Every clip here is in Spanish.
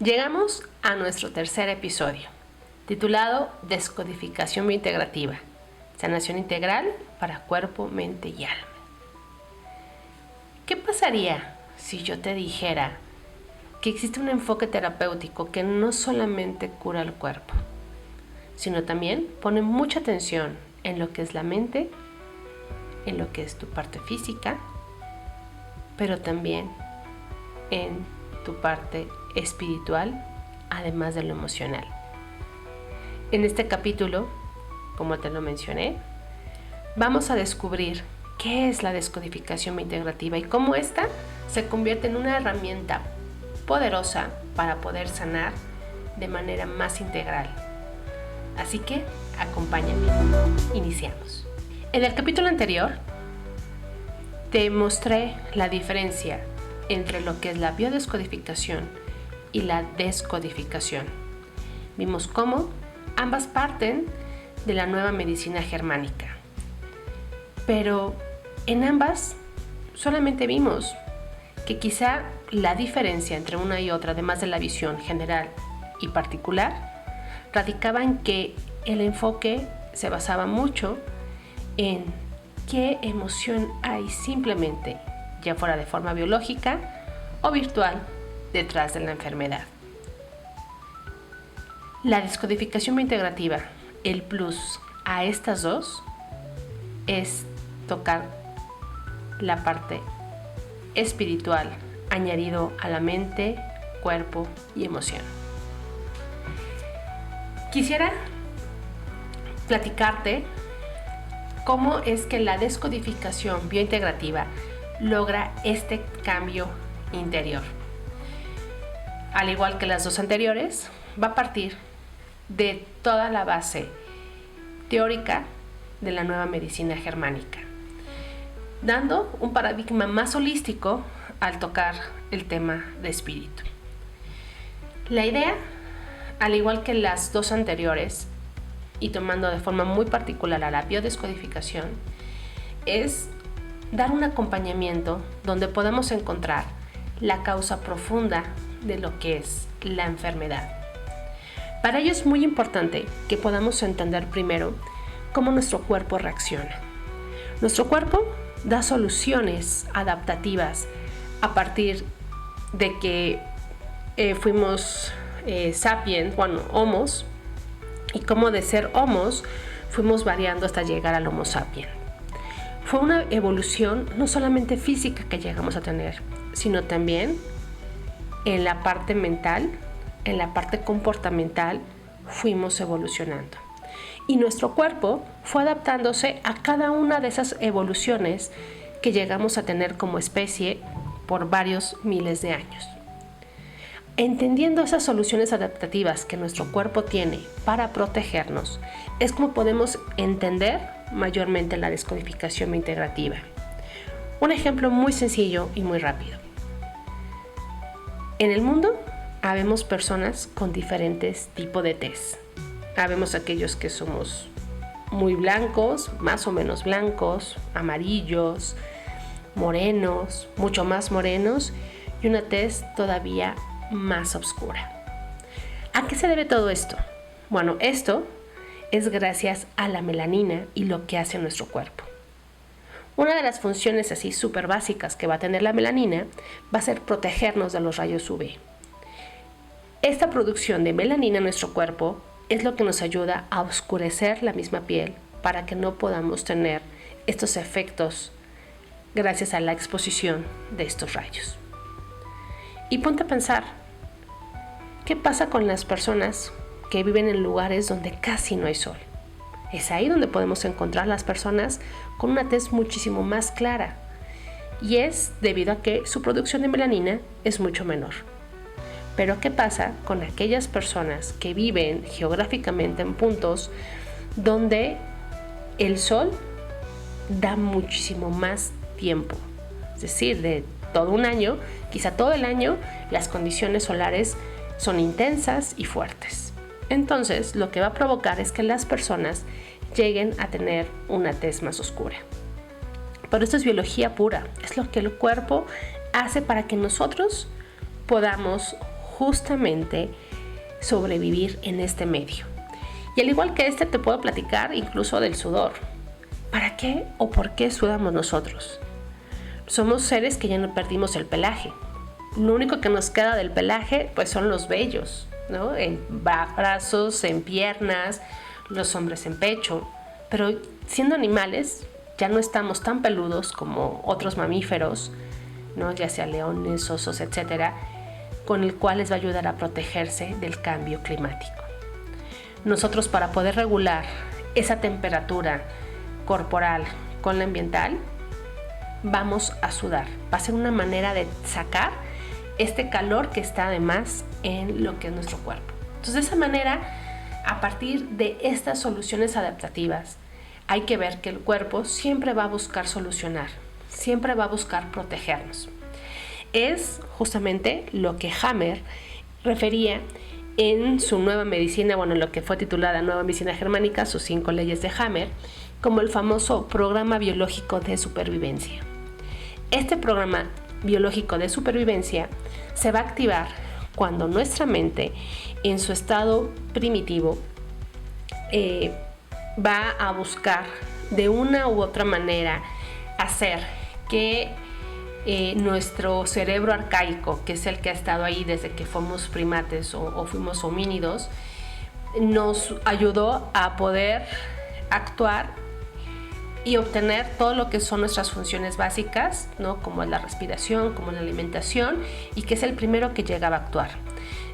Llegamos a nuestro tercer episodio, titulado Descodificación Biointegrativa, sanación integral para cuerpo, mente y alma. ¿Qué pasaría si yo te dijera que existe un enfoque terapéutico que no solamente cura el cuerpo, sino también pone mucha atención en lo que es la mente, en lo que es tu parte física, pero también en tu parte espiritual, además de lo emocional? En este capítulo, como te lo mencioné, vamos a descubrir qué es la descodificación integrativa y cómo esta se convierte en una herramienta poderosa para poder sanar de manera más integral. Así que, acompáñame. Iniciamos. En el capítulo anterior, te mostré la diferencia entre lo que es la biodescodificación y la descodificación. Vimos cómo ambas parten de la nueva medicina germánica, pero en ambas solamente vimos que quizá la diferencia entre una y otra, además de la visión general y particular, radicaba en que el enfoque se basaba mucho en qué emoción hay simplemente, ya fuera de forma biológica o virtual, detrás de la enfermedad. La descodificación integrativa, el plus a estas dos, es tocar la parte espiritual añadido a la mente, cuerpo y emoción. Quisiera platicarte cómo es que la descodificación biointegrativa logra este cambio interior. Al igual que las dos anteriores, va a partir de toda la base teórica de la nueva medicina germánica, dando un paradigma más holístico al tocar el tema de espíritu. La idea, al igual que las dos anteriores, y tomando de forma muy particular a la biodescodificación, es dar un acompañamiento donde podemos encontrar la causa profunda de lo que es la enfermedad. Para ello es muy importante que podamos entender primero cómo nuestro cuerpo reacciona. Nuestro cuerpo da soluciones adaptativas a partir de que fuimos sapiens, homos, y cómo de ser homos fuimos variando hasta llegar al Homo sapiens. Fue una evolución no solamente física que llegamos a tener, sino también en la parte mental, en la parte comportamental, fuimos evolucionando. Y nuestro cuerpo fue adaptándose a cada una de esas evoluciones que llegamos a tener como especie por varios miles de años. Entendiendo esas soluciones adaptativas que nuestro cuerpo tiene para protegernos, es como podemos entender mayormente la descodificación integrativa. Un ejemplo muy sencillo y muy rápido. En el mundo habemos personas con diferentes tipos de tez. Habemos aquellos que somos muy blancos, más o menos blancos, amarillos, morenos, mucho más morenos y una tez todavía más oscura. ¿A qué se debe todo esto? Bueno, esto es gracias a la melanina y lo que hace nuestro cuerpo. Una de las funciones así súper básicas que va a tener la melanina va a ser protegernos de los rayos UV. Esta producción de melanina en nuestro cuerpo es lo que nos ayuda a oscurecer la misma piel para que no podamos tener estos efectos gracias a la exposición de estos rayos. Y ponte a pensar, ¿qué pasa con las personas que viven en lugares donde casi no hay sol? Es ahí donde podemos encontrar las personas con una tez muchísimo más clara, y es debido a que su producción de melanina es mucho menor. Pero ¿qué pasa con aquellas personas que viven geográficamente en puntos donde el sol da muchísimo más tiempo? Es decir, de todo un año, quizá todo el año, las condiciones solares son intensas y fuertes. Entonces, lo que va a provocar es que las personas lleguen a tener una tez más oscura. Pero esto es biología pura, es lo que el cuerpo hace para que nosotros podamos justamente sobrevivir en este medio. Y al igual que te puedo platicar incluso del sudor. ¿Para qué o por qué sudamos nosotros? Somos seres que ya no perdimos el pelaje. Lo único que nos queda del pelaje pues son los vellos, ¿no? En brazos, en piernas, los hombres en pecho. Pero siendo animales ya no estamos tan peludos como otros mamíferos, ¿no? Ya sea leones, osos, etcétera, con el cual les va a ayudar a protegerse del cambio climático. Nosotros, para poder regular esa temperatura corporal con la ambiental, vamos a sudar. Va a ser una manera de sacar este calor que está además en lo que es nuestro cuerpo. Entonces, de esa manera, a partir de estas soluciones adaptativas, hay que ver que el cuerpo siempre va a buscar solucionar, siempre va a buscar protegernos. Es justamente lo que Hammer refería en su nueva medicina, lo que fue titulada Nueva Medicina Germánica, sus 5 leyes de Hammer, como el famoso programa biológico de supervivencia. Este programa biológico de supervivencia se va a activar cuando nuestra mente, en su estado primitivo, va a buscar de una u otra manera hacer que nuestro cerebro arcaico, que es el que ha estado ahí desde que fuimos primates o fuimos homínidos, nos ayudó a poder actuar y obtener todo lo que son nuestras funciones básicas, ¿no? Como la respiración, como la alimentación, y que es el primero que llegaba a actuar.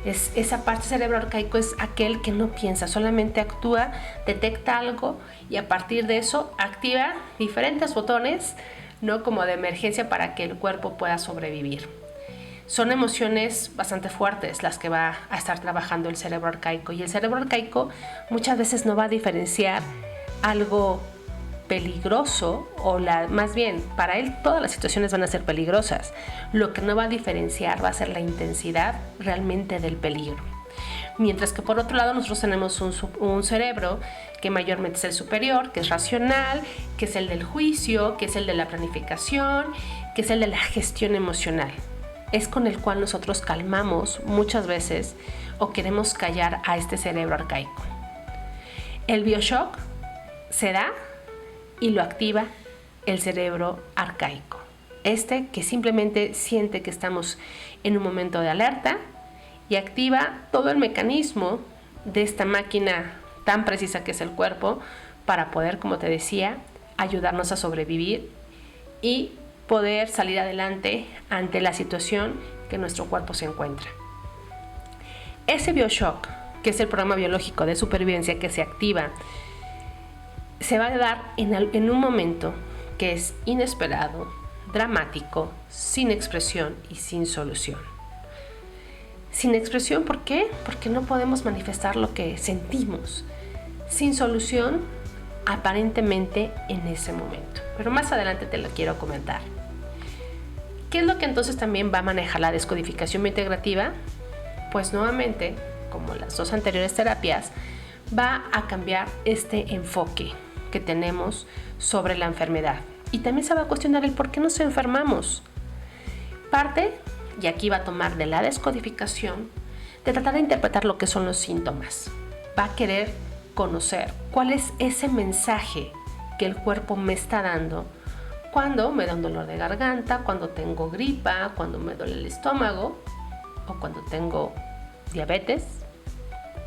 Esa parte cerebro arcaico es aquel que no piensa, solamente actúa, detecta algo y a partir de eso activa diferentes botones, ¿no? Como de emergencia para que el cuerpo pueda sobrevivir. Son emociones bastante fuertes las que va a estar trabajando el cerebro arcaico, y el cerebro arcaico muchas veces no va a diferenciar algo peligroso más bien, para él todas las situaciones van a ser peligrosas. Lo que no va a diferenciar va a ser la intensidad realmente del peligro. Mientras que por otro lado nosotros tenemos un cerebro que mayormente es el superior, que es racional, que es el del juicio, que es el de la planificación, que es el de la gestión emocional. Es con el cual nosotros calmamos muchas veces o queremos callar a este cerebro arcaico. El BioShock se da y lo activa el cerebro arcaico. Que simplemente siente que estamos en un momento de alerta y activa todo el mecanismo de esta máquina tan precisa que es el cuerpo para poder, como te decía, ayudarnos a sobrevivir y poder salir adelante ante la situación que nuestro cuerpo se encuentra. Ese BioShock, que es el programa biológico de supervivencia que se activa, se va a dar en un momento que es inesperado, dramático, sin expresión y sin solución. Sin expresión, ¿por qué? Porque no podemos manifestar lo que sentimos. Sin solución, aparentemente en ese momento. Pero más adelante te lo quiero comentar. ¿Qué es lo que entonces también va a manejar la descodificación biointegrativa? Pues nuevamente, como las 2 anteriores terapias, va a cambiar este enfoque que tenemos sobre la enfermedad. Y también se va a cuestionar el por qué nos enfermamos. Parte, y aquí va a tomar de la descodificación, de tratar de interpretar lo que son los síntomas. Va a querer conocer cuál es ese mensaje que el cuerpo me está dando cuando me da un dolor de garganta, cuando tengo gripa, cuando me duele el estómago o cuando tengo diabetes,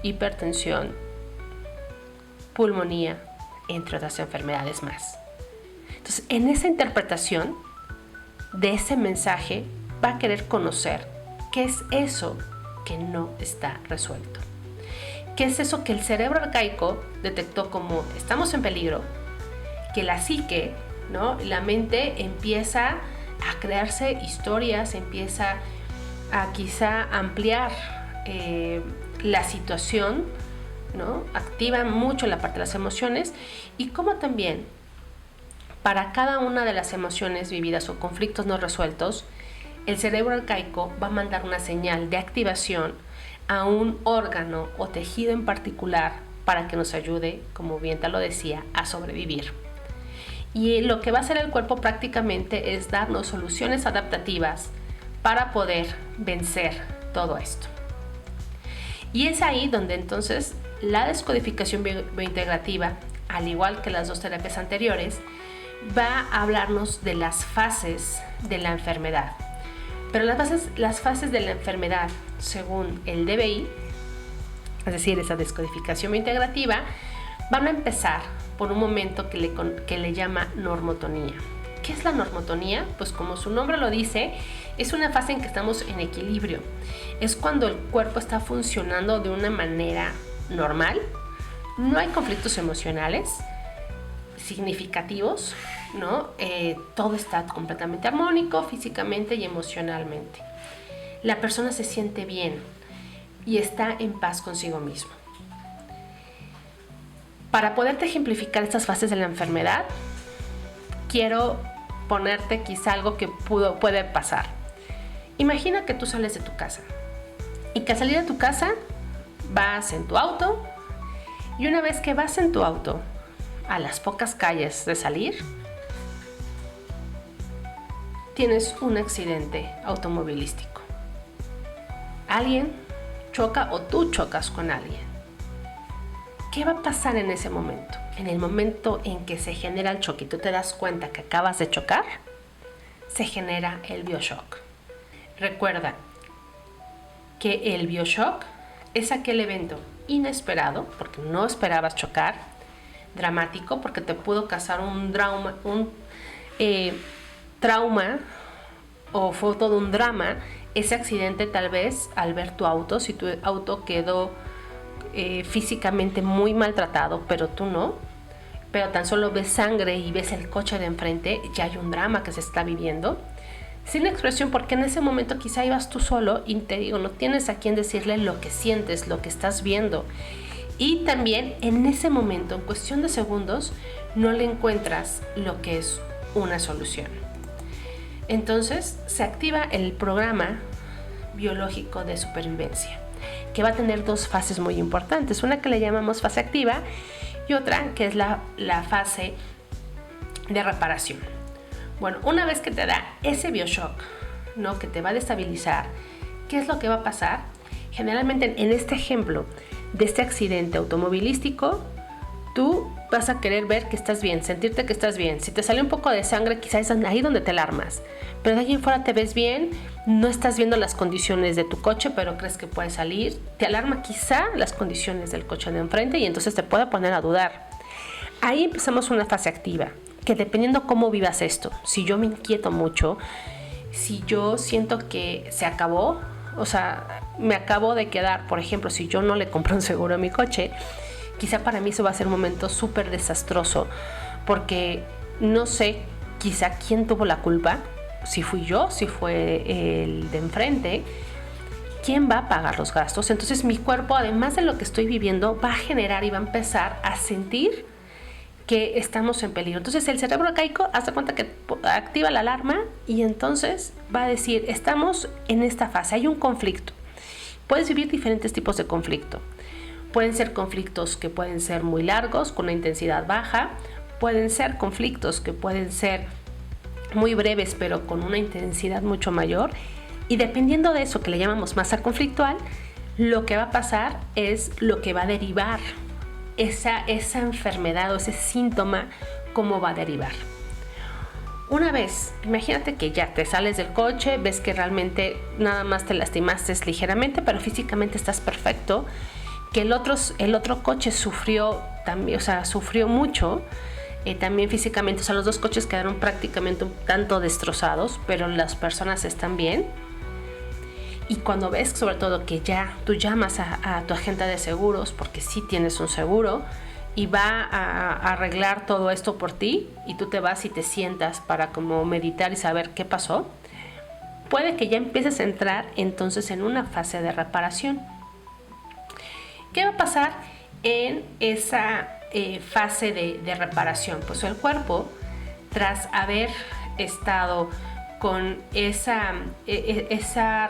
hipertensión, pulmonía, entre otras enfermedades más. Entonces, en esa interpretación de ese mensaje va a querer conocer qué es eso que no está resuelto. ¿Qué es eso que el cerebro arcaico detectó como estamos en peligro? Que la psique, ¿no? La mente empieza a crearse historias, empieza a quizá ampliar la situación, ¿no? Activa mucho la parte de las emociones, y como también para cada una de las emociones vividas o conflictos no resueltos, el cerebro arcaico va a mandar una señal de activación a un órgano o tejido en particular para que nos ayude, como bien te lo decía, a sobrevivir. Y lo que va a hacer el cuerpo prácticamente es darnos soluciones adaptativas para poder vencer todo esto. Y es ahí donde entonces la descodificación biointegrativa, al igual que las dos terapias anteriores, va a hablarnos de las fases de la enfermedad. Pero las fases de la enfermedad, según el DBI, es decir, esa descodificación biointegrativa, van a empezar por un momento que le llama normotonía. ¿Qué es la normotonía? Pues como su nombre lo dice, es una fase en que estamos en equilibrio. Es cuando el cuerpo está funcionando de una manera normal, no hay conflictos emocionales significativos, ¿no? Todo está completamente armónico físicamente y emocionalmente. La persona se siente bien y está en paz consigo mismo. Para poderte ejemplificar estas fases de la enfermedad, quiero ponerte quizá algo que puede pasar. Imagina que tú sales de tu casa y que al salir de tu casa vas en tu auto, y una vez que vas en tu auto a las pocas calles de salir, tienes un accidente automovilístico. Alguien choca o tú chocas con alguien. ¿Qué va a pasar en ese momento? En el momento en que se genera el choque y tú te das cuenta que acabas de chocar, se genera el bioshock. Recuerda que el bioshock es aquel evento inesperado, porque no esperabas chocar, dramático, porque te pudo causar un trauma o fue todo un drama, ese accidente tal vez al ver tu auto, si tu auto quedó físicamente muy maltratado, pero tú no, pero tan solo ves sangre y ves el coche de enfrente, ya hay un drama que se está viviendo, sin expresión, porque en ese momento quizá ibas tú solo y te digo, no tienes a quien decirle lo que sientes, lo que estás viendo, y también en ese momento, en cuestión de segundos, no le encuentras lo que es una solución. Entonces se activa el programa biológico de supervivencia, que va a tener dos fases muy importantes, una que le llamamos fase activa y otra que es la fase de reparación. Bueno, una vez que te da ese bioshock, ¿no?, que te va a destabilizar, ¿qué es lo que va a pasar? Generalmente en este ejemplo de este accidente automovilístico, tú vas a querer ver que estás bien, sentirte que estás bien. Si te sale un poco de sangre, quizás es ahí donde te alarmas. Pero de ahí en fuera te ves bien, no estás viendo las condiciones de tu coche, pero crees que puede salir. Te alarma quizá las condiciones del coche de enfrente y entonces te puede poner a dudar. Ahí empezamos una fase activa, que dependiendo cómo vivas esto, si yo me inquieto mucho, si yo siento que se acabó, o sea, me acabo de quedar, por ejemplo, si yo no le compro un seguro a mi coche, quizá para mí eso va a ser un momento súper desastroso, porque no sé quizá quién tuvo la culpa, si fui yo, si fue el de enfrente, quién va a pagar los gastos. Entonces mi cuerpo, además de lo que estoy viviendo, va a generar y va a empezar a sentir que estamos en peligro. Entonces el cerebro arcaico hace cuenta que activa la alarma y entonces va a decir, estamos en esta fase, hay un conflicto. Puedes vivir diferentes tipos de conflicto. Pueden ser conflictos que pueden ser muy largos, con una intensidad baja. Pueden ser conflictos que pueden ser muy breves, pero con una intensidad mucho mayor. Y dependiendo de eso que le llamamos masa conflictual, lo que va a pasar es lo que va a derivar esa enfermedad o ese síntoma, cómo va a derivar. Una vez, imagínate que ya te sales del coche, ves que realmente nada más te lastimaste ligeramente, pero físicamente estás perfecto, que el otro coche sufrió también, o sea, sufrió mucho, también físicamente, o sea, los dos coches quedaron prácticamente un tanto destrozados, pero las personas están bien. Y cuando ves, sobre todo, que ya tú llamas a tu agente de seguros, porque sí tienes un seguro, y va a arreglar todo esto por ti, y tú te vas y te sientas para como meditar y saber qué pasó, puede que ya empieces a entrar entonces en una fase de reparación. ¿Qué va a pasar en esa fase de reparación? Pues el cuerpo, tras haber estado con esa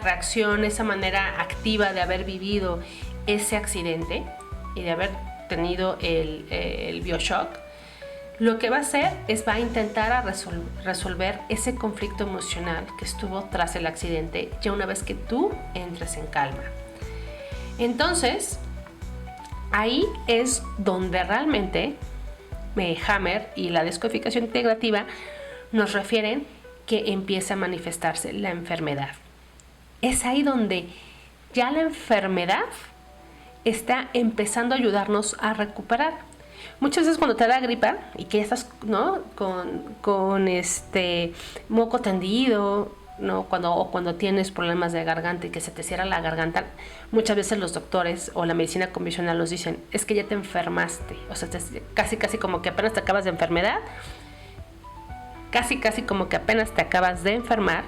reacción, esa manera activa de haber vivido ese accidente y de haber tenido el bioshock, lo que va a hacer es va a intentar resolver ese conflicto emocional que estuvo tras el accidente ya una vez que tú entres en calma. Entonces, ahí es donde realmente Hammer y la descodificación integrativa nos refieren que empieza a manifestarse la enfermedad. Es ahí donde ya la enfermedad está empezando a ayudarnos a recuperar. Muchas veces cuando te da gripa y que ya estás, ¿no?, con moco tendido, ¿no?, cuando tienes problemas de garganta y que se te cierra la garganta, muchas veces los doctores o la medicina convencional nos dicen, es que ya te enfermaste, o sea, casi como que apenas te acabas de enfermedad, casi como que apenas te acabas de enfermar,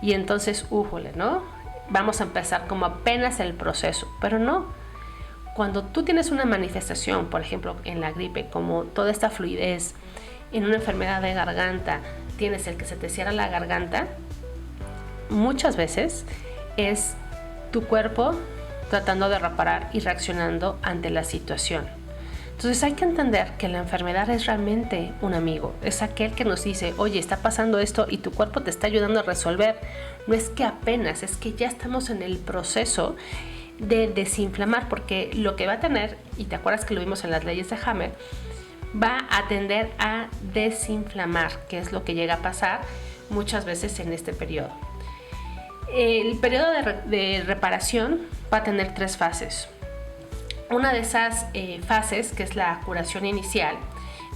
y entonces, ¿no?, vamos a empezar como apenas el proceso, pero no. Cuando tú tienes una manifestación, por ejemplo, en la gripe, como toda esta fluidez, en una enfermedad de garganta, tienes el que se te cierra la garganta, muchas veces es tu cuerpo tratando de reparar y reaccionando ante la situación. Entonces hay que entender que la enfermedad es realmente un amigo, es aquel que nos dice, oye, está pasando esto y tu cuerpo te está ayudando a resolver. No es que apenas, es que ya estamos en el proceso de desinflamar, porque lo que va a tener, y te acuerdas que lo vimos en las leyes de Hammer, va a tender a desinflamar, que es lo que llega a pasar muchas veces en este periodo. El periodo de reparación va a tener 3 fases. Una de esas fases, que es la curación inicial,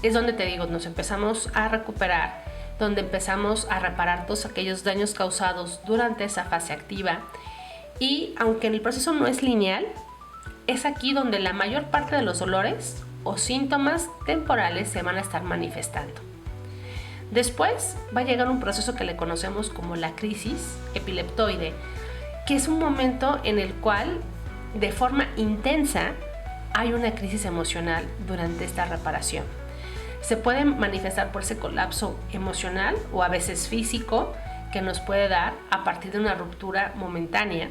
es donde te digo, nos empezamos a recuperar, donde empezamos a reparar todos aquellos daños causados durante esa fase activa. Y aunque el proceso no es lineal, es aquí donde la mayor parte de los dolores o síntomas temporales se van a estar manifestando. Después va a llegar un proceso que le conocemos como la crisis epileptoide, que es un momento en el cual de forma intensa hay una crisis emocional durante esta reparación. Se puede manifestar por ese colapso emocional o a veces físico que nos puede dar a partir de una ruptura momentánea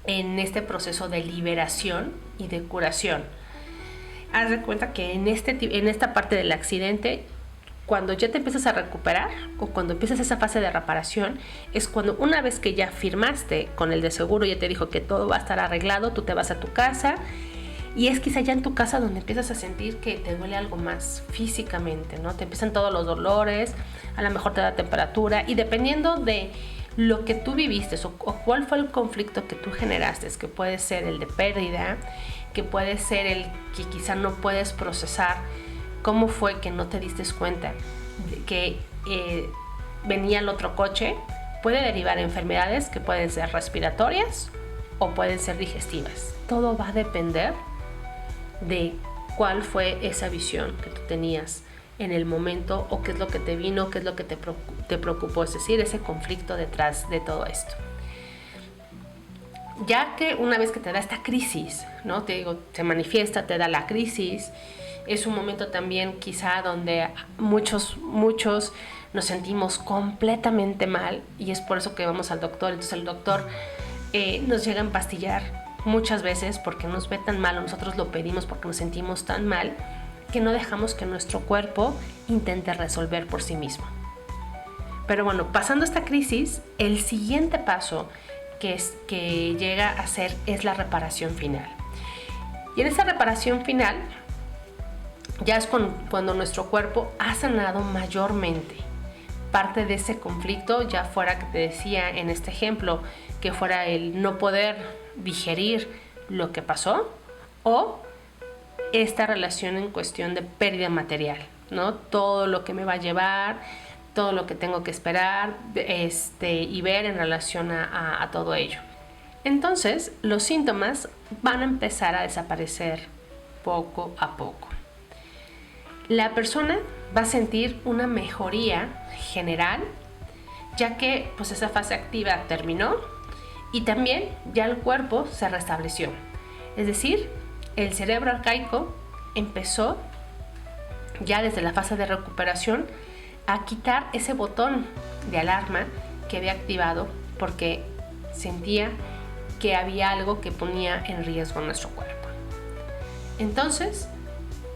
en este proceso de liberación y de curación. Haz de cuenta que en esta parte del accidente, cuando ya te empiezas a recuperar o cuando empiezas esa fase de reparación, es cuando una vez que ya firmaste con el de seguro, ya te dijo que todo va a estar arreglado, tú te vas a tu casa, y es quizá ya en tu casa donde empiezas a sentir que te duele algo más físicamente, ¿no? Te empiezan todos los dolores, a lo mejor te da temperatura, y dependiendo de lo que tú viviste o cuál fue el conflicto que tú generaste, que puede ser el de pérdida, que puede ser el que quizá no puedes procesar, cómo fue que no te diste cuenta de que venía el otro coche, puede derivar en enfermedades que pueden ser respiratorias o pueden ser digestivas. Todo va a depender de cuál fue esa visión que tú tenías en el momento, o qué es lo que te vino, qué es lo que te preocupó, es decir, ese conflicto detrás de todo esto. Ya que una vez que te da esta crisis, ¿no? Te digo, se manifiesta, te da la crisis, es un momento también quizá donde muchos nos sentimos completamente mal, y es por eso que vamos al doctor. Entonces el doctor nos llega a empastillar muchas veces porque nos ve tan mal, o nosotros lo pedimos porque nos sentimos tan mal, que no dejamos que nuestro cuerpo intente resolver por sí mismo. Pero bueno, pasando esta crisis, el siguiente paso que llega a ser es la reparación final. Y en esa reparación final ya es cuando nuestro cuerpo ha sanado mayormente parte de ese conflicto, ya fuera, que te decía en este ejemplo, que fuera el no poder digerir lo que pasó, o esta relación en cuestión de pérdida material, ¿no? Todo lo que me va a llevar, todo lo que tengo que esperar y ver en relación a todo ello. Entonces, los síntomas van a empezar a desaparecer poco a poco. La persona va a sentir una mejoría general, ya que pues esa fase activa terminó y también ya el cuerpo se restableció. Es decir, el cerebro arcaico empezó ya desde la fase de recuperación a quitar ese botón de alarma que había activado porque sentía que había algo que ponía en riesgo nuestro cuerpo. Entonces,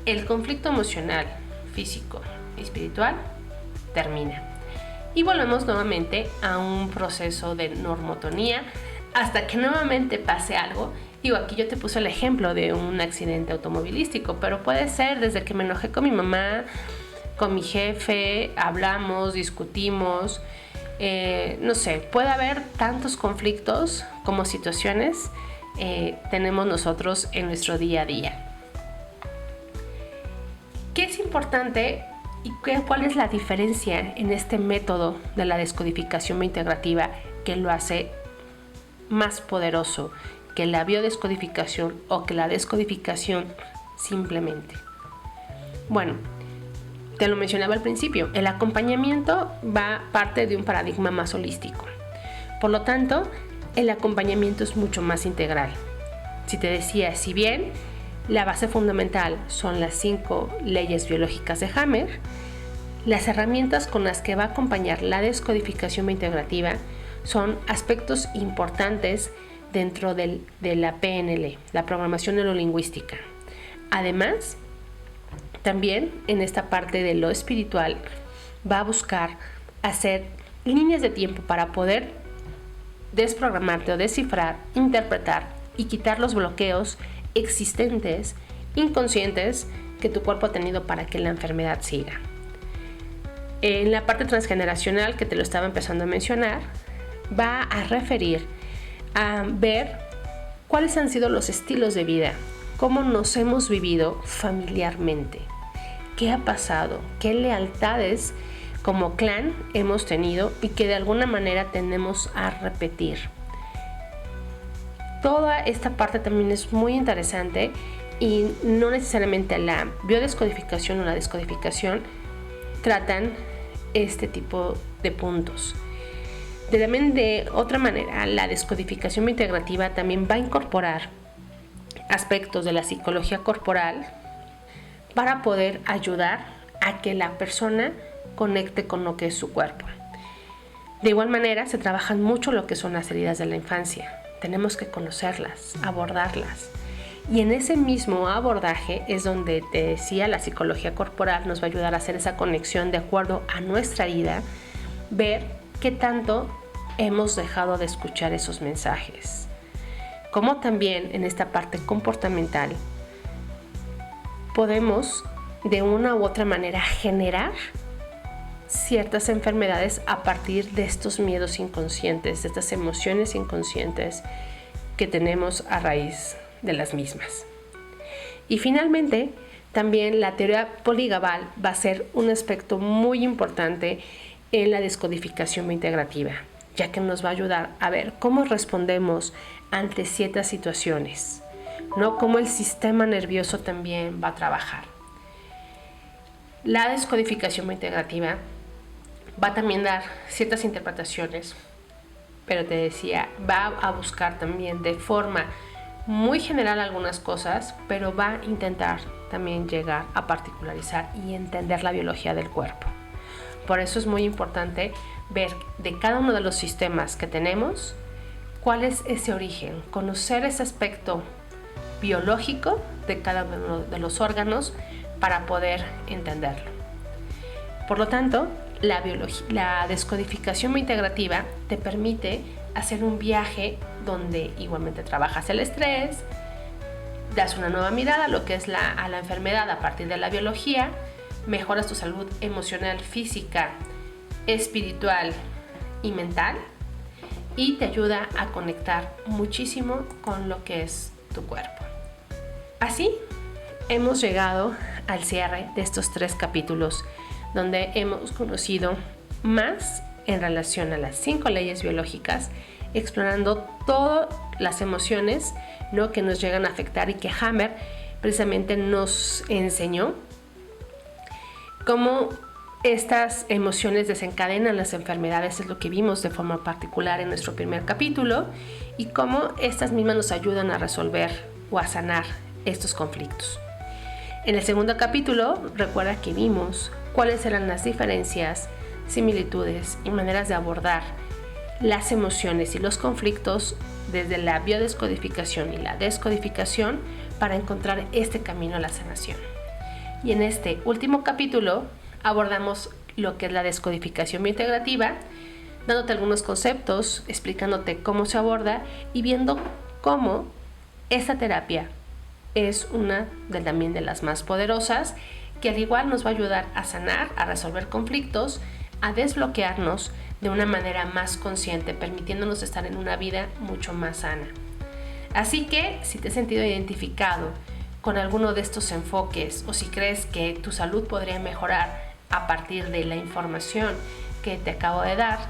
el conflicto emocional, físico y espiritual termina. Y volvemos nuevamente a un proceso de normotonía hasta que nuevamente pase algo Digo, aquí yo te puse el ejemplo de un accidente automovilístico, pero puede ser desde que me enojé con mi mamá, con mi jefe, hablamos, discutimos, no sé, puede haber tantos conflictos como situaciones tenemos nosotros en nuestro día a día. ¿Qué es importante y cuál es la diferencia en este método de la descodificación integrativa que lo hace más poderoso que la biodescodificación o que la descodificación simplemente? Bueno, te lo mencionaba al principio, el acompañamiento va parte de un paradigma más holístico. Por lo tanto, el acompañamiento es mucho más integral. Si te decía, si bien la base fundamental son las 5 leyes biológicas de Hammer, las herramientas con las que va a acompañar la descodificación integrativa son aspectos importantes dentro de la PNL, la programación neurolingüística. Además, también en esta parte de lo espiritual va a buscar hacer líneas de tiempo para poder desprogramarte o descifrar, interpretar y quitar los bloqueos existentes, inconscientes, que tu cuerpo ha tenido para que la enfermedad siga. En la parte transgeneracional, que te lo estaba empezando a mencionar, va a referir a ver cuáles han sido los estilos de vida, cómo nos hemos vivido familiarmente, qué ha pasado, qué lealtades como clan hemos tenido y que de alguna manera tendemos a repetir. Toda esta parte también es muy interesante y no necesariamente la biodescodificación o la descodificación tratan este tipo de puntos. También de otra manera, la descodificación integrativa también va a incorporar aspectos de la psicología corporal para poder ayudar a que la persona conecte con lo que es su cuerpo. De igual manera, se trabajan mucho lo que son las heridas de la infancia. Tenemos que conocerlas, abordarlas. Y en ese mismo abordaje es donde te decía, la psicología corporal nos va a ayudar a hacer esa conexión de acuerdo a nuestra herida, ver qué tanto hemos dejado de escuchar esos mensajes. Como también en esta parte comportamental podemos de una u otra manera generar ciertas enfermedades a partir de estos miedos inconscientes, de estas emociones inconscientes que tenemos a raíz de las mismas. Y finalmente, también la teoría poligonal va a ser un aspecto muy importante en la descodificación integrativa, ya que nos va a ayudar a ver cómo respondemos ante ciertas situaciones, ¿no? Cómo el sistema nervioso también va a trabajar. La descodificación integrativa va a también dar ciertas interpretaciones, pero te decía, va a buscar también de forma muy general algunas cosas, pero va a intentar también llegar a particularizar y entender la biología del cuerpo. Por eso es muy importante ver de cada uno de los sistemas que tenemos cuál es ese origen, conocer ese aspecto biológico de cada uno de los órganos para poder entenderlo. Por lo tanto, la descodificación integrativa te permite hacer un viaje donde igualmente trabajas el estrés, das una nueva mirada a lo que es a la enfermedad a partir de la biología, mejoras tu salud emocional, física, espiritual y mental, y te ayuda a conectar muchísimo con lo que es tu cuerpo. Así hemos llegado al cierre de estos 3 capítulos donde hemos conocido más en relación a las 5 leyes biológicas, explorando todas las emociones, ¿no?, que nos llegan a afectar y que Hammer precisamente nos enseñó cómo estas emociones desencadenan las enfermedades, es lo que vimos de forma particular en nuestro primer capítulo, y cómo estas mismas nos ayudan a resolver o a sanar estos conflictos. En el segundo capítulo, recuerda que vimos cuáles eran las diferencias, similitudes y maneras de abordar las emociones y los conflictos desde la biodescodificación y la descodificación para encontrar este camino a la sanación. Y en este último capítulo abordamos lo que es la descodificación integrativa, dándote algunos conceptos, explicándote cómo se aborda y viendo cómo esta terapia es una también de las más poderosas, que al igual nos va a ayudar a sanar, a resolver conflictos, a desbloquearnos de una manera más consciente, permitiéndonos estar en una vida mucho más sana. Así que si te has sentido identificado con alguno de estos enfoques o si crees que tu salud podría mejorar a partir de la información que te acabo de dar,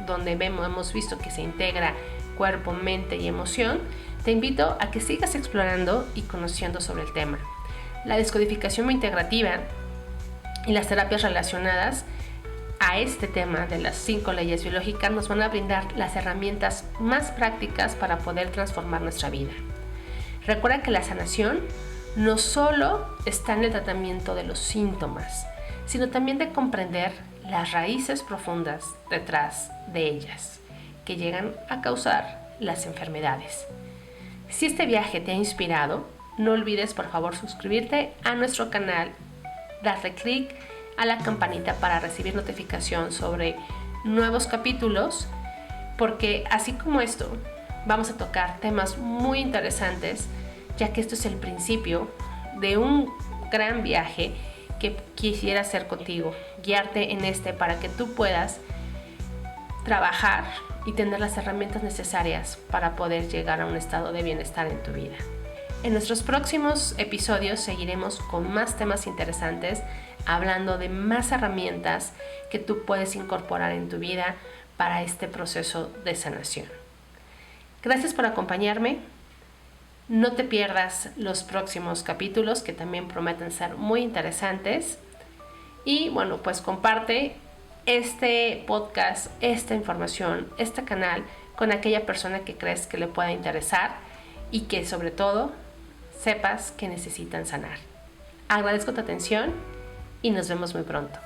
donde hemos visto que se integra cuerpo, mente y emoción, te invito a que sigas explorando y conociendo sobre el tema. La descodificación integrativa y las terapias relacionadas a este tema de las 5 leyes biológicas nos van a brindar las herramientas más prácticas para poder transformar nuestra vida. Recuerda que la sanación no solo está en el tratamiento de los síntomas, sino también de comprender las raíces profundas detrás de ellas, que llegan a causar las enfermedades. Si este viaje te ha inspirado, no olvides por favor suscribirte a nuestro canal, darle clic a la campanita para recibir notificación sobre nuevos capítulos, porque así como esto, vamos a tocar temas muy interesantes, ya que esto es el principio de un gran viaje que quisiera hacer contigo, guiarte en para que tú puedas trabajar y tener las herramientas necesarias para poder llegar a un estado de bienestar en tu vida. En nuestros próximos episodios seguiremos con más temas interesantes, hablando de más herramientas que tú puedes incorporar en tu vida para este proceso de sanación. Gracias por acompañarme. No te pierdas los próximos capítulos, que también prometen ser muy interesantes. Y bueno, pues comparte este podcast, esta información, este canal con aquella persona que crees que le pueda interesar y que sobre todo sepas que necesitan sanar. Agradezco tu atención y nos vemos muy pronto.